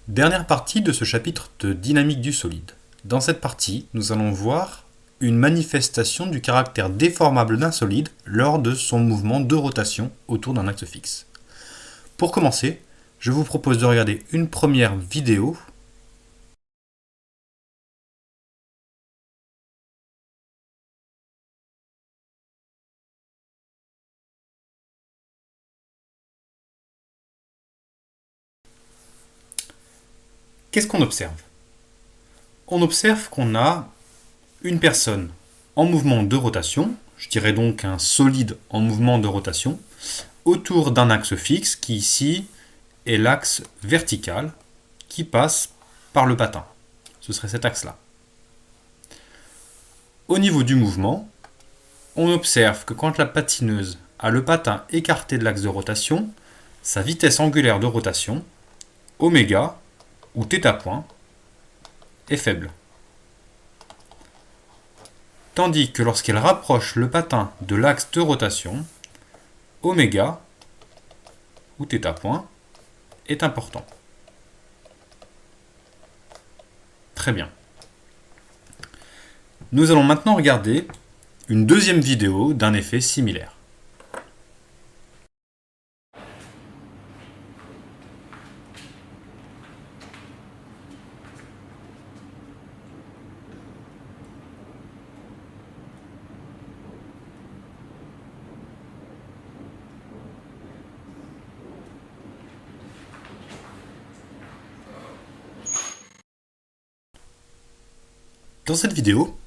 Dernière partie de ce chapitre de dynamique du solide. Dans cette partie, nous allons voir une manifestation du caractère déformable d'un solide lors de son mouvement de rotation autour d'un axe fixe. Pour commencer, je vous propose de regarder une première vidéo. Qu'est-ce qu'on observe? On observe qu'on a une personne en mouvement de rotation, je dirais donc un solide en mouvement de rotation, autour d'un axe fixe qui ici est l'axe vertical qui passe par le patin. Ce serait cet axe-là. Au niveau du mouvement, on observe que quand la patineuse a le patin écarté de l'axe de rotation, sa vitesse angulaire de rotation, oméga, ou θ point, est faible. Tandis que lorsqu'elle rapproche le patin de l'axe de rotation, oméga, ou θ point, est important. Très bien. Nous allons maintenant regarder une deuxième vidéo d'un effet similaire. Dans cette vidéo,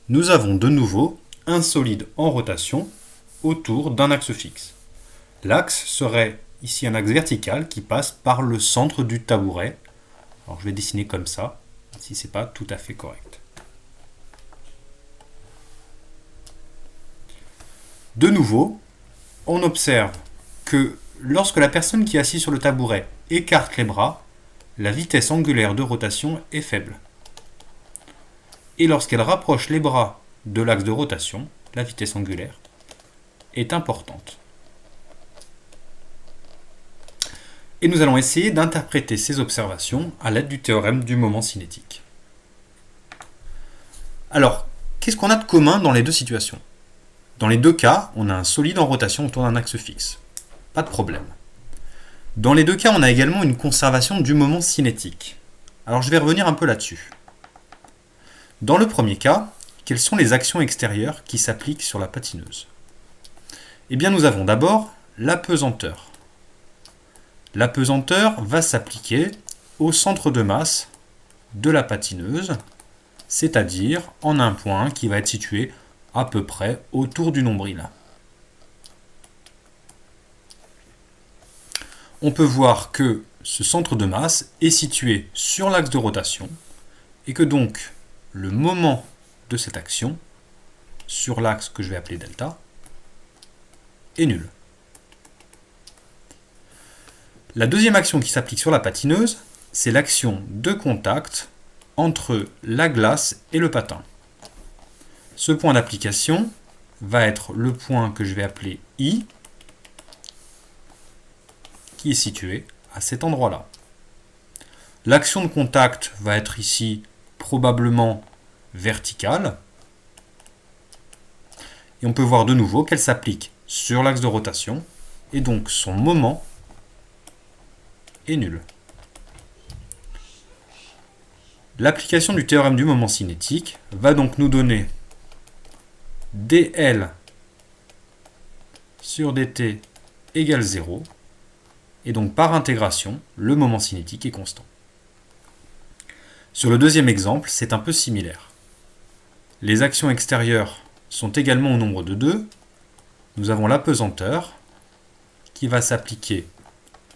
nous avons de nouveau un solide en rotation autour d'un axe fixe. L'axe serait ici un axe vertical qui passe par le centre du tabouret. Alors je vais dessiner comme ça, si ce n'est pas tout à fait correct. De nouveau, on observe que lorsque la personne qui est assise sur le tabouret écarte les bras, la vitesse angulaire de rotation est faible. Et lorsqu'elle rapproche les bras de l'axe de rotation, la vitesse angulaire est importante. Et nous allons essayer d'interpréter ces observations à l'aide du théorème du moment cinétique. Alors, qu'est-ce qu'on a de commun dans les deux situations? Dans les deux cas, on a un solide en rotation autour d'un axe fixe. Pas de problème. Dans les deux cas, on a également une conservation du moment cinétique. Alors je vais revenir un peu là-dessus. Dans le premier cas, quelles sont les actions extérieures qui s'appliquent sur la patineuse? Eh bien, nous avons d'abord la pesanteur. La pesanteur va s'appliquer au centre de masse de la patineuse, c'est-à-dire en un point qui va être situé à peu près autour du nombril. On peut voir que ce centre de masse est situé sur l'axe de rotation et que donc le moment de cette action sur l'axe que je vais appeler delta est nul. La deuxième action qui s'applique sur la patineuse, c'est l'action de contact entre la glace et le patin. Ce point d'application va être le point que je vais appeler I, qui est situé à cet endroit-là. L'action de contact va être ici probablement verticale. Et on peut voir de nouveau qu'elle s'applique sur l'axe de rotation, et donc son moment est nul. L'application du théorème du moment cinétique va donc nous donner dl sur dt égale 0, et donc par intégration, le moment cinétique est constant. Sur le deuxième exemple, c'est un peu similaire. Les actions extérieures sont également au nombre de 2. Nous avons la pesanteur qui va s'appliquer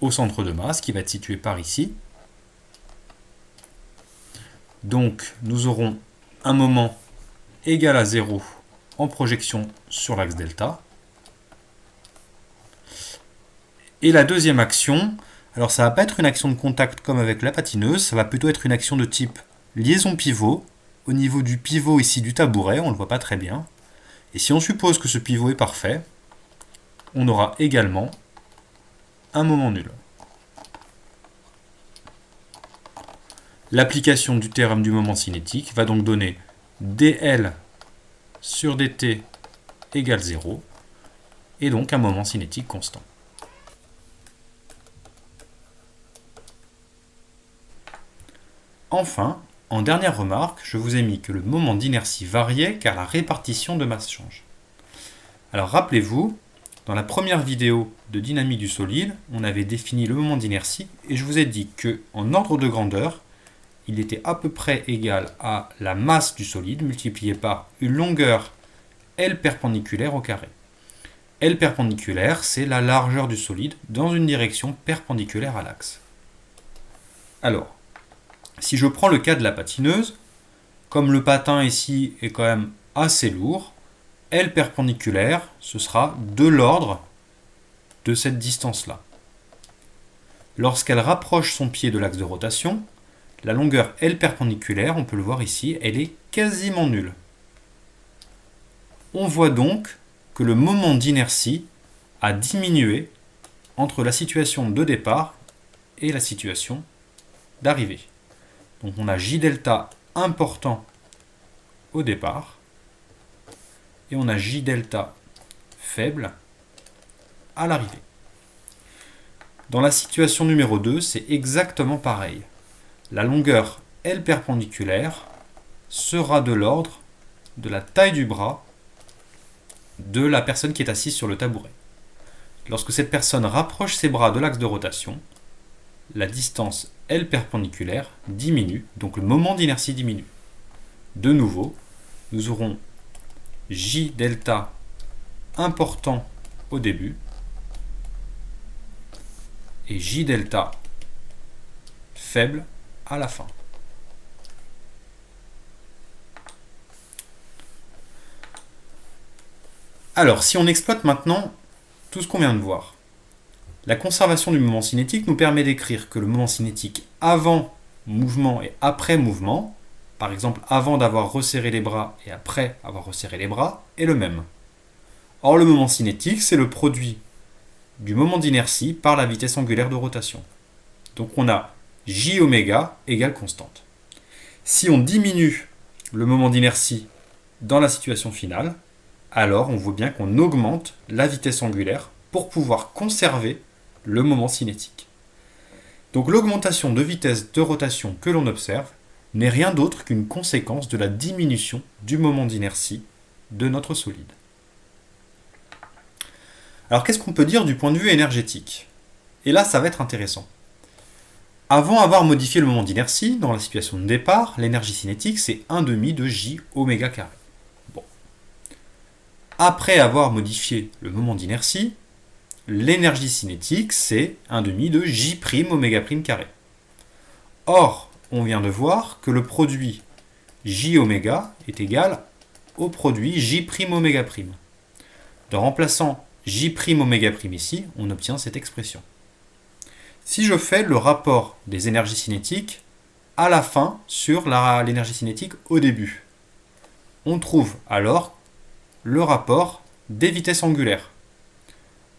au centre de masse, qui va être situé par ici. Donc nous aurons un moment égal à 0 en projection sur l'axe delta. Et la deuxième action, alors ça ne va pas être une action de contact comme avec la patineuse, ça va plutôt être une action de type liaison pivot, au niveau du pivot ici du tabouret, on ne le voit pas très bien. Et si on suppose que ce pivot est parfait, on aura également un moment nul. L'application du théorème du moment cinétique va donc donner dl sur dt égale 0, et donc un moment cinétique constant. Enfin, en dernière remarque, je vous ai mis que le moment d'inertie variait car la répartition de masse change. Alors rappelez-vous, dans la première vidéo de dynamique du solide, on avait défini le moment d'inertie et je vous ai dit qu'en ordre de grandeur, il était à peu près égal à la masse du solide multipliée par une longueur L perpendiculaire au carré. L perpendiculaire, c'est la largeur du solide dans une direction perpendiculaire à l'axe. Alors, si je prends le cas de la patineuse, comme le patin ici est quand même assez lourd, L perpendiculaire, ce sera de l'ordre de cette distance-là. Lorsqu'elle rapproche son pied de l'axe de rotation, la longueur L perpendiculaire, on peut le voir ici, elle est quasiment nulle. On voit donc que le moment d'inertie a diminué entre la situation de départ et la situation d'arrivée. Donc on a J delta important au départ et on a J delta faible à l'arrivée. Dans la situation numéro 2, c'est exactement pareil. La longueur L perpendiculaire sera de l'ordre de la taille du bras de la personne qui est assise sur le tabouret. Lorsque cette personne rapproche ses bras de l'axe de rotation, la distance L perpendiculaire diminue, donc le moment d'inertie diminue. De nouveau, nous aurons J delta important au début et J delta faible à la fin. Alors, si on exploite maintenant tout ce qu'on vient de voir, la conservation du moment cinétique nous permet d'écrire que le moment cinétique avant mouvement et après mouvement, par exemple avant d'avoir resserré les bras et après avoir resserré les bras, est le même. Or, le moment cinétique, c'est le produit du moment d'inertie par la vitesse angulaire de rotation. Donc on a J oméga égale constante. Si on diminue le moment d'inertie dans la situation finale, alors on voit bien qu'on augmente la vitesse angulaire pour pouvoir conserver le moment cinétique. Donc l'augmentation de vitesse de rotation que l'on observe n'est rien d'autre qu'une conséquence de la diminution du moment d'inertie de notre solide. Alors qu'est-ce qu'on peut dire du point de vue énergétique? Et là, ça va être intéressant. Avant d'avoir modifié le moment d'inertie, dans la situation de départ, l'énergie cinétique, c'est 1/2 de J oméga carré. Bon. Après avoir modifié le moment d'inertie, l'énergie cinétique, c'est 1/2 de J' oméga prime carré. Or, on vient de voir que le produit J oméga est égal au produit J' oméga prime. En remplaçant J' oméga prime ici, on obtient cette expression. Si je fais le rapport des énergies cinétiques à la fin sur l'énergie cinétique au début, on trouve alors le rapport des vitesses angulaires.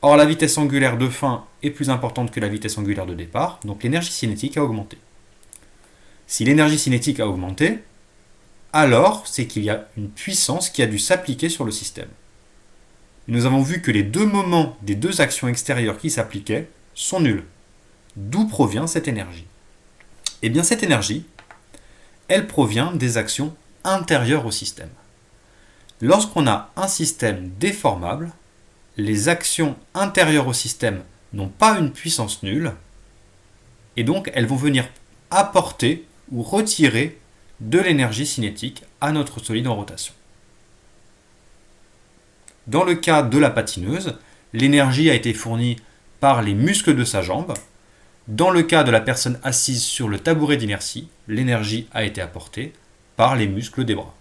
Or, la vitesse angulaire de fin est plus importante que la vitesse angulaire de départ, donc l'énergie cinétique a augmenté. Si l'énergie cinétique a augmenté, alors c'est qu'il y a une puissance qui a dû s'appliquer sur le système. Nous avons vu que les deux moments des deux actions extérieures qui s'appliquaient sont nuls. D'où provient cette énergie? Eh bien, cette énergie, elle provient des actions intérieures au système. Lorsqu'on a un système déformable, les actions intérieures au système n'ont pas une puissance nulle, et donc elles vont venir apporter ou retirer de l'énergie cinétique à notre solide en rotation. Dans le cas de la patineuse, l'énergie a été fournie par les muscles de sa jambe. Dans le cas de la personne assise sur le tabouret d'inertie, l'énergie a été apportée par les muscles des bras.